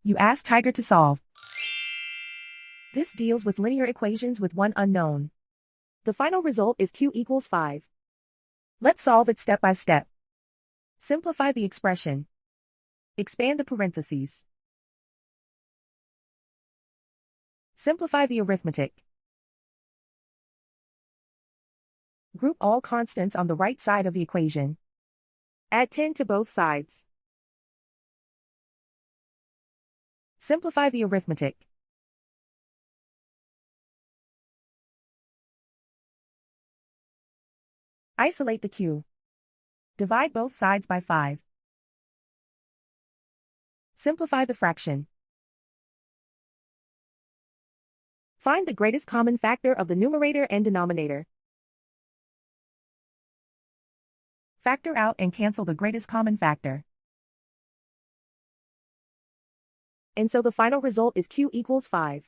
You ask Tiger to solve. This deals with linear equations with one unknown. The final result is q equals 5. Let's solve it step by step. Simplify the expression. Expand the parentheses. Simplify the arithmetic. Group all constants on the right side of the equation. Add 10 to both sides. Simplify the arithmetic. Isolate the q. Divide both sides by 5. Simplify the fraction. Find the greatest common factor of the numerator and denominator. Factor out and cancel the greatest common factor. And so the final result is q equals 5.